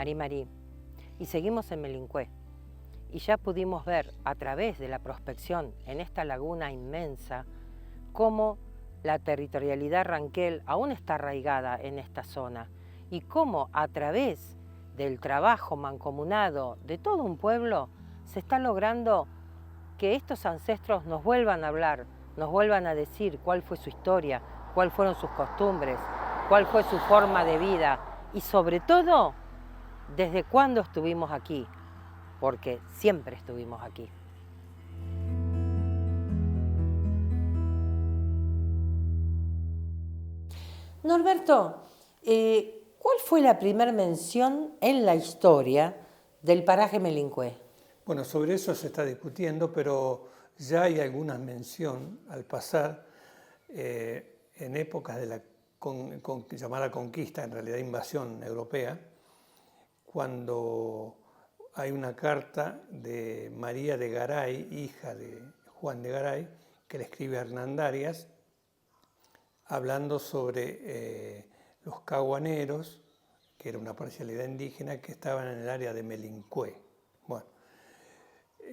Marí Marí y seguimos en Melincué. Y ya pudimos ver a través de la prospección en esta laguna inmensa cómo la territorialidad ranquel aún está arraigada en esta zona y cómo a través del trabajo mancomunado de todo un pueblo se está logrando que estos ancestros nos vuelvan a hablar, nos vuelvan a decir cuál fue su historia, cuáles fueron sus costumbres, cuál fue su forma de vida y sobre todo, desde cuándo estuvimos aquí, porque siempre estuvimos aquí. Norberto, ¿cuál fue la primera mención en la historia del paraje Melincué? Bueno, sobre eso se está discutiendo, pero ya hay alguna mención al pasar en épocas de la llamada conquista, en realidad invasión europea, cuando hay una carta de María de Garay, hija de Juan de Garay, que le escribe a Hernandarias, hablando sobre los caguaneros, que era una parcialidad indígena, que estaban en el área de Melincué. Bueno,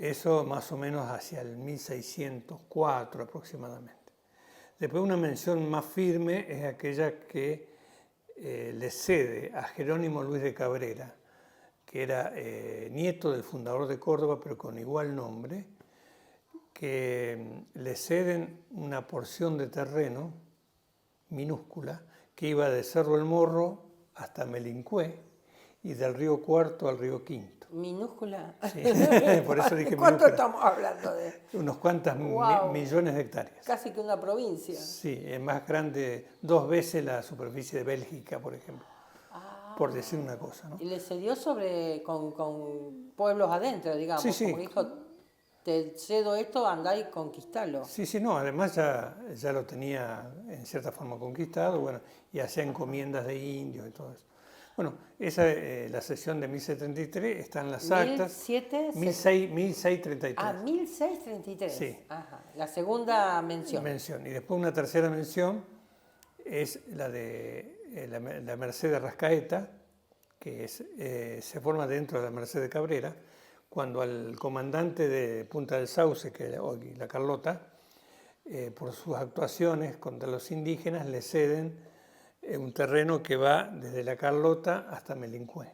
eso más o menos hacia el 1604 aproximadamente. Después una mención más firme es aquella que le cede a Jerónimo Luis de Cabrera, que era nieto del fundador de Córdoba, pero con igual nombre, que le ceden una porción de terreno minúscula que iba de Cerro El Morro hasta Melincué y del río Cuarto al río Quinto. ¿Minúscula? Sí, por eso dije ¿Cuánto minúscula. estamos hablando de? Unos cuantos millones de hectáreas. Casi que una provincia. Sí, es más grande, 2 veces la superficie de Bélgica, por ejemplo, por decir una cosa, ¿no? Y le cedió con pueblos adentro, digamos, Sí, sí. como dijo, te cedo esto, andá y conquistalo. Sí, sí, no, además ya lo tenía en cierta forma conquistado, bueno, y hacía encomiendas de indios y todo eso. Bueno, esa, la sesión de 1633 está en las actas. 1633. Ah, 1633. Sí. Ajá. La segunda mención. Y después una tercera mención es la de la Merced de Rascaeta, que se forma dentro de la Merced de Cabrera, cuando al comandante de Punta del Sauce, que es hoy la Carlota, por sus actuaciones contra los indígenas, le ceden un terreno que va desde la Carlota hasta Melincué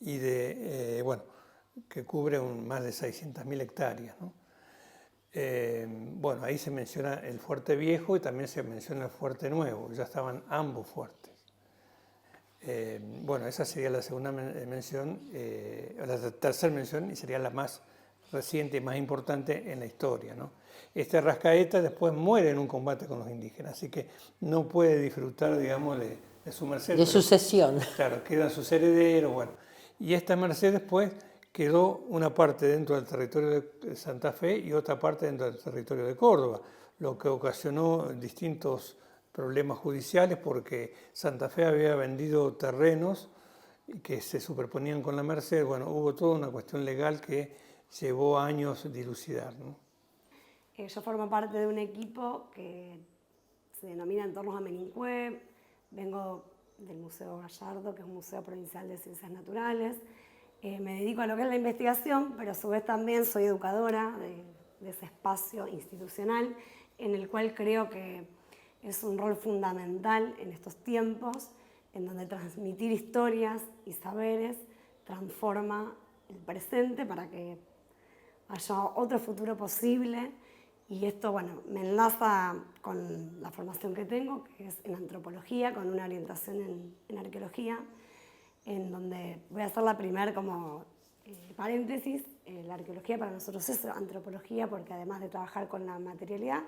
y bueno, que cubre más de 600.000 hectáreas, ¿no? Bueno, ahí se menciona el Fuerte Viejo y también se menciona el Fuerte Nuevo, ya estaban ambos fuertes. Bueno, esa sería la segunda mención, la tercera mención, y sería la más reciente y más importante en la historia, ¿no? Este Rascaeta después muere en un combate con los indígenas, así que no puede disfrutar, digamos, de su merced. De sucesión. Claro, quedan sus herederos, bueno. Y esta merced después quedó una parte dentro del territorio de Santa Fe y otra parte dentro del territorio de Córdoba, lo que ocasionó distintos problemas judiciales porque Santa Fe había vendido terrenos que se superponían con la merced. Bueno, hubo toda una cuestión legal que llevó años dilucidar, ¿no? Yo formo parte de un equipo que se denomina Entornos a Melincué. Vengo del Museo Gallardo, que es un museo provincial de ciencias naturales. Me dedico a lo que es la investigación, pero a su vez también soy educadora de ese espacio institucional en el cual creo que es un rol fundamental en estos tiempos, en donde transmitir historias y saberes transforma el presente para que haya otro futuro posible. Y esto, bueno, me enlaza con la formación que tengo, que es en antropología, con una orientación en arqueología, en donde voy a hacer la primera como paréntesis. La arqueología para nosotros es antropología porque además de trabajar con la materialidad,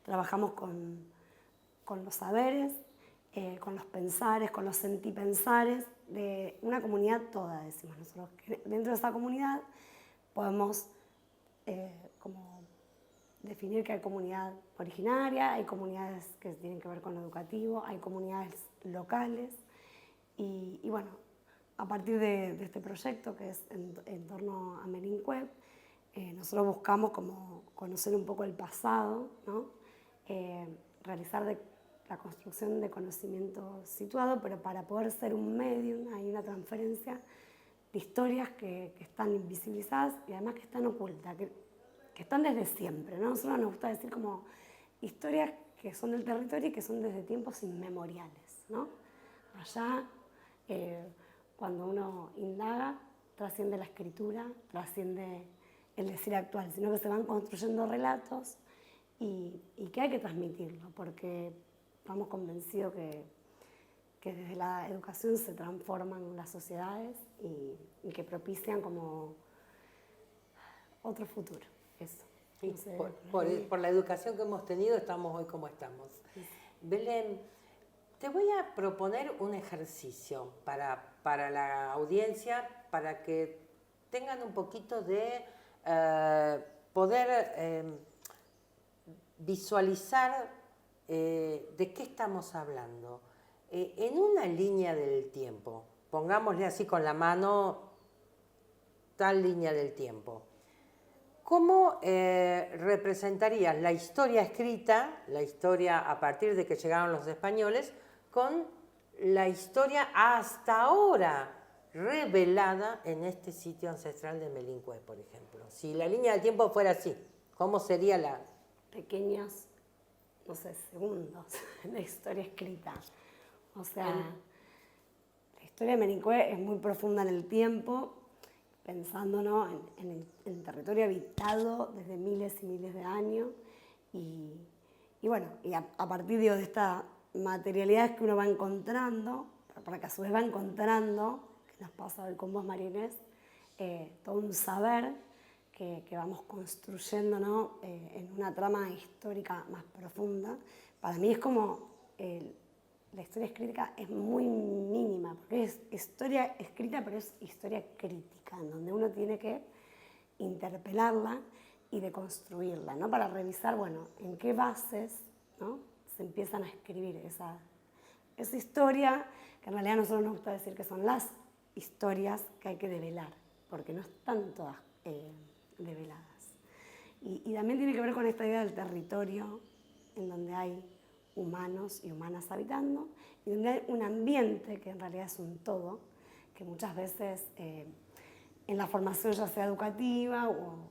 trabajamos con los saberes, con los pensares, con los sentipensares de una comunidad toda, decimos nosotros. Que dentro de esa comunidad podemos como definir que hay comunidad originaria, hay comunidades que tienen que ver con lo educativo, hay comunidades locales y bueno, a partir de este proyecto que es en torno a Melincué, nosotros buscamos como conocer un poco el pasado, ¿no? Realizar la construcción de conocimiento situado, pero para poder ser un medium hay una transferencia de historias que están invisibilizadas y además que están ocultas, que están desde siempre, ¿no? A nosotros nos gusta decir como historias que son del territorio y que son desde tiempos inmemoriales, ¿no? Allá, cuando uno indaga, trasciende la escritura, trasciende el decir actual, sino que se van construyendo relatos y que hay que transmitirlo, porque estamos convencidos que desde la educación se transforman las sociedades y que propician como otro futuro. Eso. Sí, No sé, por la educación que hemos tenido estamos hoy como estamos. Sí. Belén, te voy a proponer un ejercicio para la audiencia, para que tengan un poquito de poder visualizar de qué estamos hablando. En una línea del tiempo, pongámosle así con la mano, tal línea del tiempo. ¿Cómo representarías la historia escrita, la historia a partir de que llegaron los españoles, con la historia hasta ahora revelada en este sitio ancestral de Melincue, por ejemplo? Si la línea del tiempo fuera así, ¿cómo sería la...? Pequeños, no sé, segundos de historia escrita. O sea, la historia de Melincue es muy profunda en el tiempo, pensando, ¿no?, en el territorio habitado desde miles y miles de años. Y bueno, y a partir de esta materialidad que uno va encontrando, para que a su vez va encontrando, que nos pasa hoy con vos, María Inés, todo un saber que vamos construyendo, ¿no?, en una trama histórica más profunda. Para mí es como la historia escrita es muy mínima, porque es historia escrita, pero es historia crítica, en donde uno tiene que interpelarla y deconstruirla, ¿no?, para revisar, bueno, en qué bases, ¿no?, se empiezan a escribir esa historia, que en realidad a nosotros nos gusta decir que son las historias que hay que develar, porque no están todas develadas. Y también tiene que ver con esta idea del territorio, en donde hay humanos y humanas habitando, y donde hay un ambiente que en realidad es un todo, que muchas veces en la formación ya sea educativa o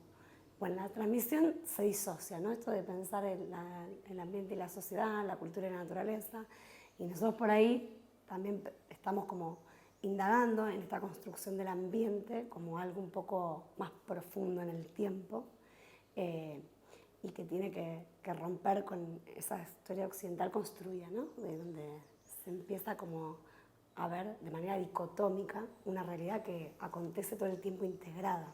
en la transmisión se disocia, ¿no? Esto de pensar el ambiente y la sociedad, la cultura y la naturaleza, y nosotros por ahí también estamos como indagando en esta construcción del ambiente como algo un poco más profundo en el tiempo, y que tiene que romper con esa historia occidental construida, ¿no?, de donde se empieza como a ver de manera dicotómica una realidad que acontece todo el tiempo integrada.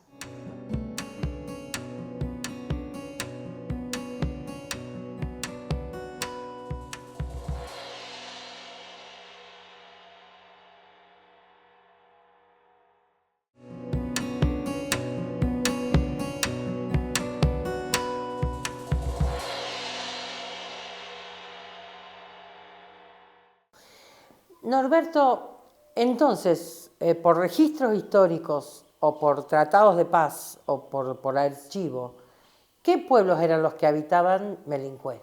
Norberto, entonces, por registros históricos o por tratados de paz o por archivo, ¿qué pueblos eran los que habitaban Melincue?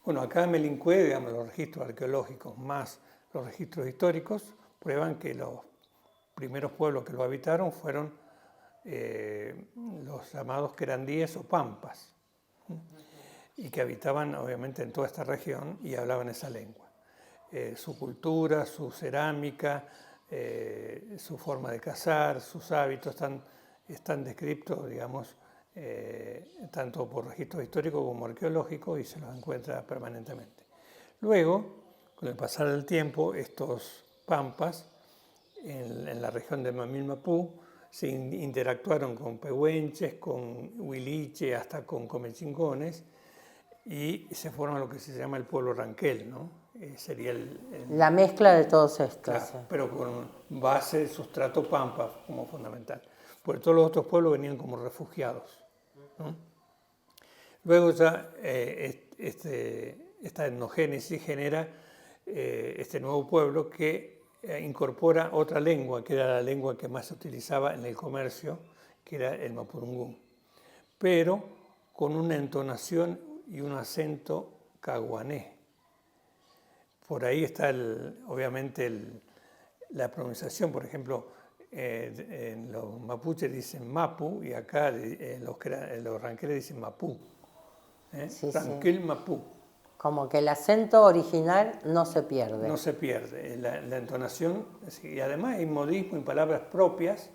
Bueno, acá en Melincue, digamos, los registros arqueológicos más los registros históricos prueban que los primeros pueblos que lo habitaron fueron los llamados querandíes o pampas, y que habitaban obviamente en toda esta región y hablaban esa lengua. Su cultura, su cerámica, su forma de cazar, sus hábitos están descritos, digamos, tanto por registros históricos como arqueológicos, y se los encuentra permanentemente. Luego, con el pasar del tiempo, estos pampas en la región de Mamil-Mapú se interactuaron con pehuenches, con huiliche, hasta con comechingones, y se forma lo que se llama el pueblo ranquel, ¿no? Sería la mezcla de todos estos. Claro, pero con base de sustrato pampa como fundamental. Porque todos los otros pueblos venían como refugiados, ¿no? Luego ya esta etnogénesis genera este nuevo pueblo que incorpora otra lengua, que era la lengua que más se utilizaba en el comercio, que era el mapudungún, pero con una entonación y un acento caguané. por ahí está obviamente la pronunciación. Por ejemplo, en los mapuches dicen mapu y acá los ranqueles dicen mapú. Sí, Ranquel mapú. Como que el acento original no se pierde. No se pierde, la entonación, y además hay modismo y palabras propias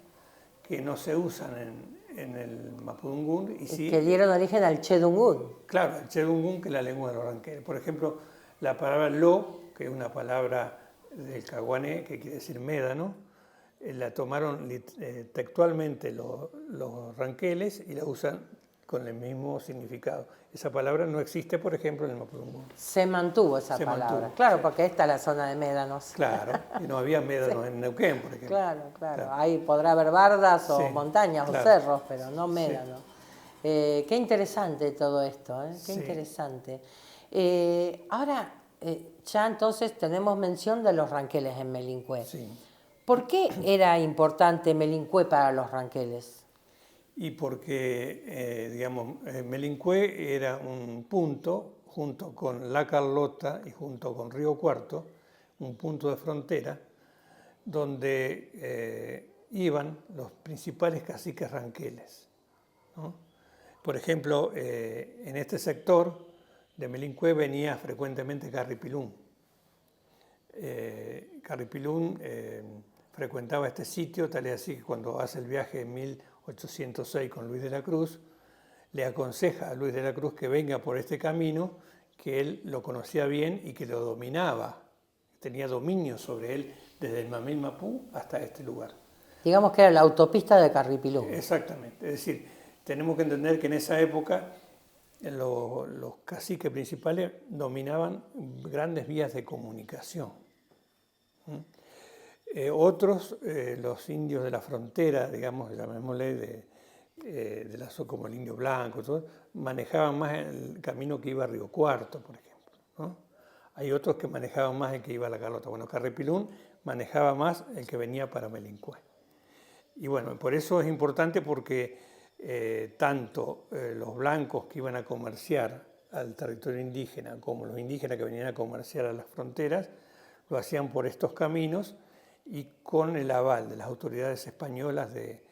que no se usan en el mapudungún. Y sí, que dieron origen al chedungún. Claro, el chedungún, que es la lengua de los ranqueles. Por ejemplo, la palabra lo, que es una palabra del caguané, que quiere decir médano, la tomaron textualmente los ranqueles y la usan con el mismo significado. Esa palabra no existe, por ejemplo, en el mapudungún. Se mantuvo esa palabra. Mantuvo, claro, sí. Porque esta es la zona de médanos. Claro, y no había médanos en Neuquén, por ejemplo. Claro. Ahí podrá haber bardas o Sí, montañas claro. o cerros, pero no médanos. Sí. Qué interesante todo esto, ¿eh? Qué Sí. interesante. Ahora, ya entonces tenemos mención de los ranqueles en Melincué. Sí. ¿Por qué era importante Melincué para los ranqueles? Y porque, Melincué era un punto, junto con La Carlota y junto con Río Cuarto, un punto de frontera, donde iban los principales caciques ranqueles, ¿no? Por ejemplo, en este sector de Melincué venía frecuentemente Carripilún. Carripilún frecuentaba este sitio, tal es así que cuando hace el viaje en 1806 con Luis de la Cruz, le aconseja a Luis de la Cruz que venga por este camino, que él lo conocía bien y que lo dominaba, tenía dominio sobre él desde el Mamil Mapú hasta este lugar. Digamos que era la autopista de Carripilún. Exactamente, es decir, tenemos que entender que en esa época los caciques principales dominaban grandes vías de comunicación. Otros, los indios de la frontera, digamos, llamémosle como el indio blanco, todo, manejaban más el camino que iba a Río Cuarto, por ejemplo, ¿no? Hay otros que manejaban más el que iba a La Carlota. Bueno, Carripilún manejaba más el que venía para Melincué. Y bueno, por eso es importante porque tanto los blancos que iban a comerciar al territorio indígena como los indígenas que venían a comerciar a las fronteras, lo hacían por estos caminos y con el aval de las autoridades españolas de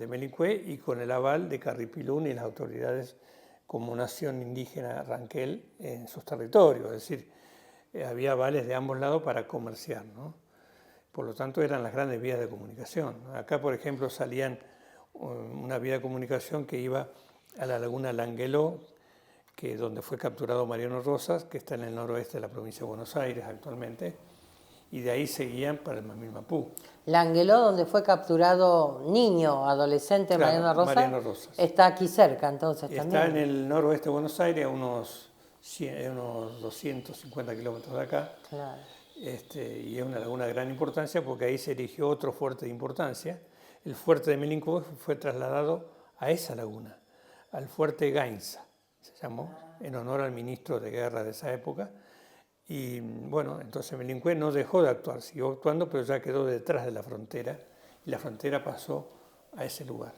Melincué y con el aval de Carripilún y las autoridades como nación indígena ranquel en sus territorios. Es decir, había avales de ambos lados para comerciar, ¿no? Por lo tanto, eran las grandes vías de comunicación. Acá, por ejemplo, salían una vía de comunicación que iba a la laguna Langueló, donde fue capturado Mariano Rosas, que está en el noroeste de la provincia de Buenos Aires actualmente, y de ahí seguían para el Mamil Mapú. Langueló, donde fue capturado niño, adolescente, Claro, Mariano Rosas, está aquí cerca entonces y también. está en el noroeste de Buenos Aires, a unos 250 kilómetros de acá. Claro. Y es una laguna de gran importancia porque ahí se erigió otro fuerte de importancia. El fuerte de Melincué fue trasladado a esa laguna, al fuerte Gainza, se llamó, en honor al ministro de guerra de esa época. Y bueno, entonces Melincué no dejó de actuar, siguió actuando, pero ya quedó detrás de la frontera y la frontera pasó a ese lugar.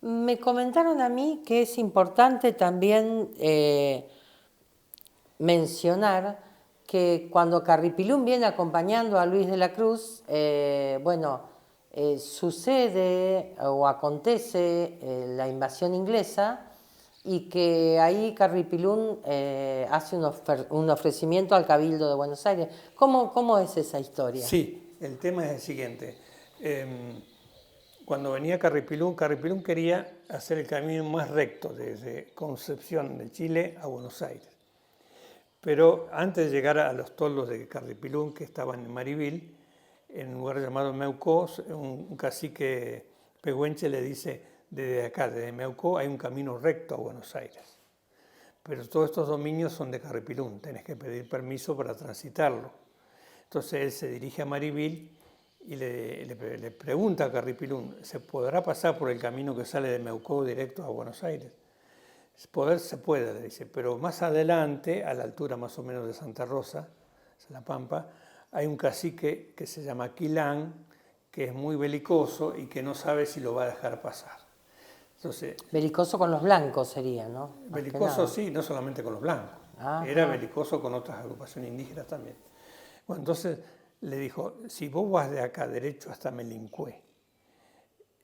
Me comentaron a mí que es importante también mencionar que cuando Carripilún viene acompañando a Luis de la Cruz, sucede o acontece la invasión inglesa y que ahí Carripilún hace un ofrecimiento al Cabildo de Buenos Aires. ¿Cómo es esa historia? Sí, el tema es el siguiente. Cuando venía Carripilún quería hacer el camino más recto desde Concepción de Chile a Buenos Aires. Pero antes de llegar a los toldos de Carripilún, que estaban en Marivil, en un lugar llamado Meucó, un cacique pehuenche le dice, desde acá, desde Meucó, hay un camino recto a Buenos Aires. Pero todos estos dominios son de Carripilún, tenés que pedir permiso para transitarlo. Entonces él se dirige a Marivil y le pregunta a Carripilún, ¿se podrá pasar por el camino que sale de Meucó directo a Buenos Aires? Poder se puede, le dice, pero más adelante, a la altura más o menos de Santa Rosa, La Pampa, hay un cacique que se llama Quilán, que es muy belicoso y que no sabe si lo va a dejar pasar. Entonces, belicoso con los blancos sería, ¿no? Belicoso sí, no solamente con los blancos, era belicoso con otras agrupaciones indígenas también. Bueno, entonces le dijo, si vos vas de acá derecho hasta Melincué,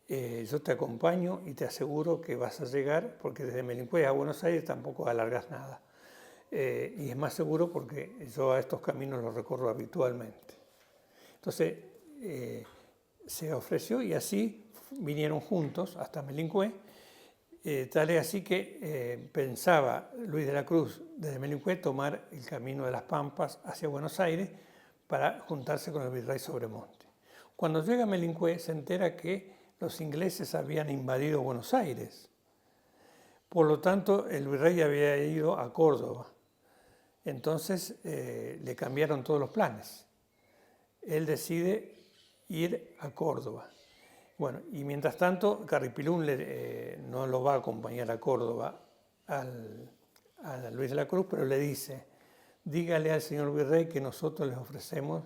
yo te acompaño y te aseguro que vas a llegar, porque desde Melincué a Buenos Aires tampoco alargas nada. Y es más seguro porque yo a estos caminos los recorro habitualmente. Entonces se ofreció y así vinieron juntos hasta Melincué. Tal es así que pensaba Luis de la Cruz desde Melincué tomar el camino de las Pampas hacia Buenos Aires para juntarse con el virrey Sobremonte. Cuando llega a Melincué se entera que los ingleses habían invadido Buenos Aires. Por lo tanto, el virrey había ido a Córdoba. Entonces le cambiaron todos los planes. Él decide ir a Córdoba. Bueno, y mientras tanto, Carripilún no lo va a acompañar a Córdoba a Luis de la Cruz, pero le dice, dígale al señor virrey que nosotros les ofrecemos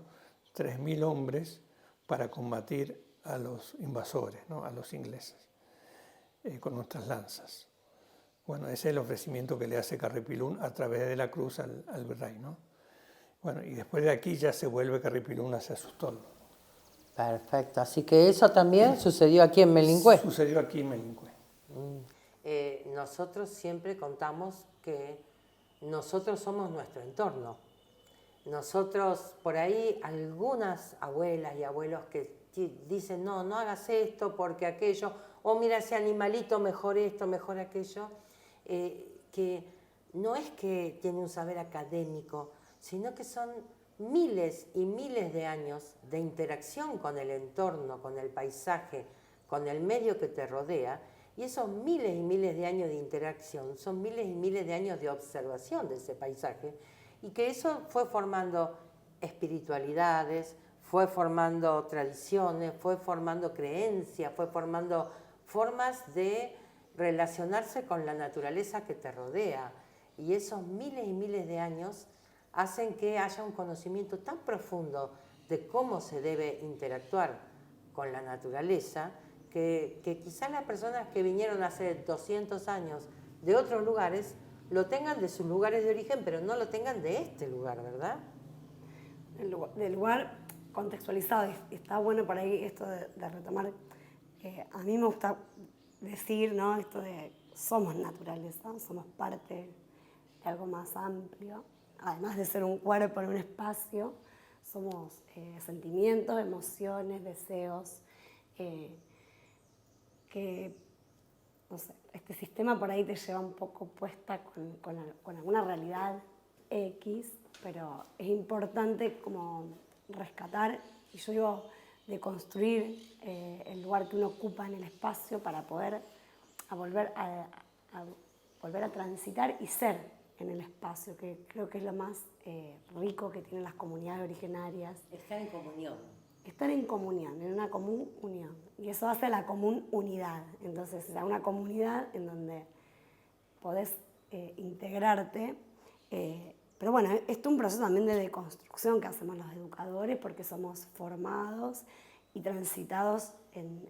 3.000 hombres para combatir a los invasores, ¿no? A los ingleses, con nuestras lanzas. Bueno, ese es el ofrecimiento que le hace Carripilún a través de la Cruz al virrey, ¿no? Bueno, y después de aquí ya se vuelve Carripilún hacia Sustol. Perfecto, así que eso también sucedió aquí en Melincué. Sucedió aquí en Melincué. Nosotros siempre contamos que nosotros somos nuestro entorno. Nosotros, por ahí, algunas abuelas y abuelos que dicen, no, no hagas esto porque aquello, o mira ese animalito, mejor esto, mejor aquello, que no es que tiene un saber académico, sino que son miles y miles de años de interacción con el entorno, con el paisaje, con el medio que te rodea, y esos miles y miles de años de interacción son miles y miles de años de observación de ese paisaje, y que eso fue formando espiritualidades, fue formando tradiciones, fue formando creencias, fue formando formas de relacionarse con la naturaleza que te rodea, y esos miles y miles de años hacen que haya un conocimiento tan profundo de cómo se debe interactuar con la naturaleza, que quizás las personas que vinieron hace 200 años de otros lugares lo tengan de sus lugares de origen, pero no lo tengan de este lugar, ¿verdad? Del lugar contextualizado. Está bueno por ahí esto de retomar. A mí me gusta decir, ¿no? Esto de somos naturaleza, somos parte de algo más amplio. Además de ser un cuerpo en un espacio, somos sentimientos, emociones, deseos, que, no sé, este sistema por ahí te lleva un poco puesta con alguna realidad X, pero es importante como rescatar, y yo digo, de construir el lugar que uno ocupa en el espacio para poder volver a transitar y ser en el espacio, que creo que es lo más rico que tienen las comunidades originarias. Estar en comunión. Estar en comunión, en una común unión. Y eso hace la común unidad. Entonces, es una comunidad en donde podés integrarte. Pero bueno, esto es un proceso también de deconstrucción que hacemos los educadores, porque somos formados y transitados en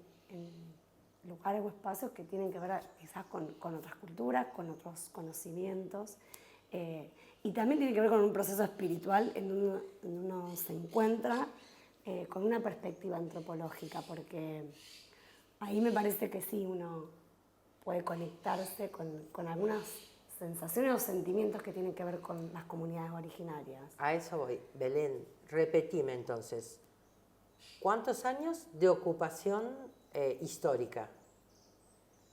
lugares o espacios que tienen que ver quizás con otras culturas, con otros conocimientos, y también tiene que ver con un proceso espiritual en donde uno se encuentra con una perspectiva antropológica, porque ahí me parece que sí, uno puede conectarse con algunas sensaciones o sentimientos que tienen que ver con las comunidades originarias. A eso voy. Belén, repetime entonces. ¿Cuántos años de ocupación histórica?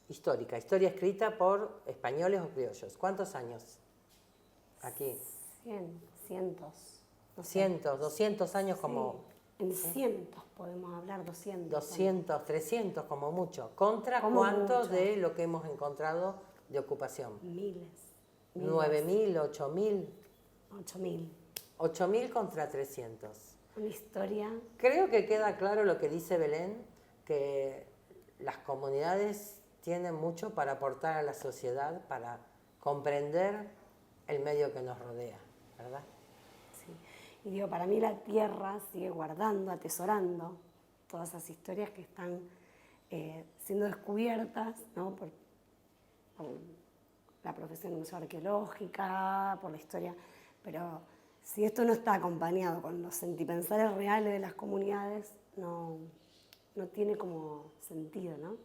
Historia escrita por españoles o criollos. ¿Cuántos años? Aquí. Cientos. No sé. Cientos, 200 años como... En cientos podemos hablar, 200. 200, 300 como mucho. ¿Contra cuántos de lo que hemos encontrado de ocupación? Miles. 9.000, 8.000. 8.000. 8.000 contra 300. Una historia. Creo que queda claro lo que dice Belén, que las comunidades tienen mucho para aportar a la sociedad, para comprender el medio que nos rodea, ¿verdad? Sí. Y digo, para mí la tierra sigue guardando, atesorando todas esas historias que están siendo descubiertas, ¿no? por la profesión museoarqueológica, por la historia, pero si esto no está acompañado con los sentipensares reales de las comunidades, no tiene como sentido, ¿no?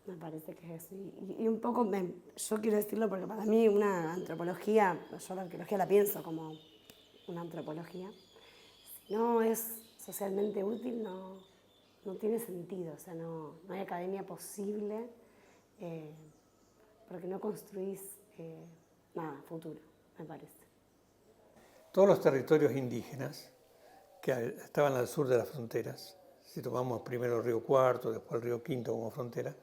Me parece que es eso. Y un poco, yo quiero decirlo porque para mí una antropología, yo la arqueología la pienso como una antropología, si no es socialmente útil, no tiene sentido, o sea, no hay academia posible porque no construís nada, futuro, me parece. Todos los territorios indígenas que estaban al sur de las fronteras, si tomamos primero el río Cuarto, después el río Quinto como frontera,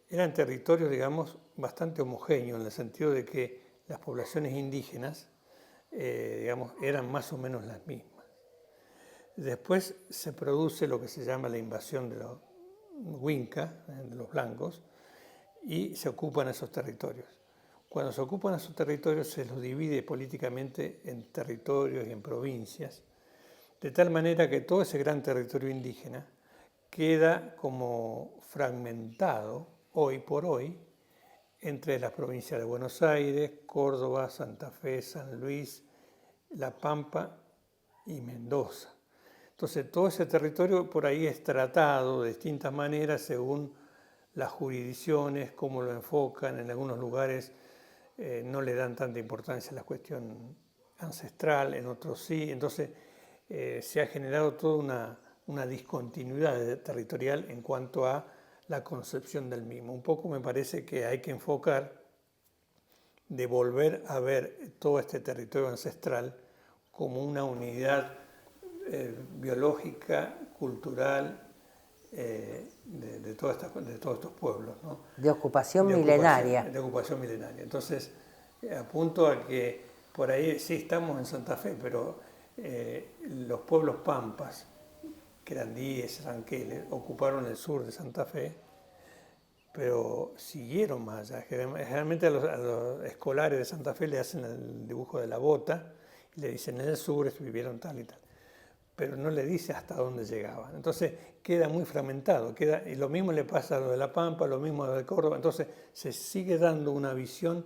eran territorios, digamos, bastante homogéneos en el sentido de que las poblaciones indígenas, digamos, eran más o menos las mismas. Después se produce lo que se llama la invasión de los Winca, de los blancos, y se ocupan esos territorios. Cuando se ocupan esos territorios se los divide políticamente en territorios y en provincias, de tal manera que todo ese gran territorio indígena queda como fragmentado hoy por hoy entre las provincias de Buenos Aires, Córdoba, Santa Fe, San Luis, La Pampa y Mendoza. Entonces todo ese territorio por ahí es tratado de distintas maneras según las jurisdicciones, cómo lo enfocan. En algunos lugares no le dan tanta importancia a la cuestión ancestral, en otros sí. Entonces se ha generado toda una discontinuidad territorial en cuanto a la concepción del mismo. Un poco me parece que hay que enfocar de volver a ver todo este territorio ancestral como una unidad biológica, cultural, de todos estos pueblos, ¿no? De ocupación milenaria. De ocupación milenaria. Entonces, apunto a que por ahí sí estamos en Santa Fe, pero los pueblos pampas, que eran 10, Ranqueles, ocuparon el sur de Santa Fe, pero siguieron más allá. Generalmente a los escolares de Santa Fe le hacen el dibujo de la bota y le dicen en el sur vivieron tal y tal, pero no le dice hasta dónde llegaban. Entonces queda muy fragmentado, y lo mismo le pasa a lo de La Pampa, lo mismo a lo de Córdoba. Entonces se sigue dando una visión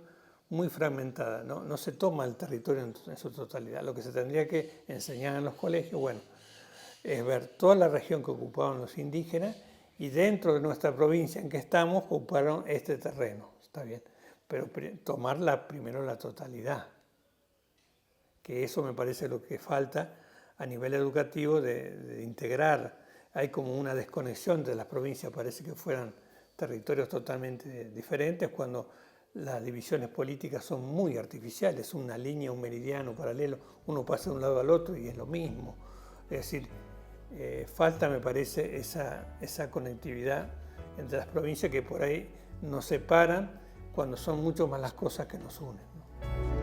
muy fragmentada, no se toma el territorio en su totalidad. Lo que se tendría que enseñar en los colegios, bueno, es ver toda la región que ocupaban los indígenas y dentro de nuestra provincia en que estamos ocuparon este terreno, está bien, pero tomar primero la totalidad, que eso me parece lo que falta a nivel educativo de integrar. Hay como una desconexión de las provincias, parece que fueran territorios totalmente diferentes cuando las divisiones políticas son muy artificiales, una línea, un meridiano paralelo, uno pasa de un lado al otro y es lo mismo. Es decir, falta, me parece, esa conectividad entre las provincias que por ahí nos separan cuando son mucho más las cosas que nos unen, ¿no?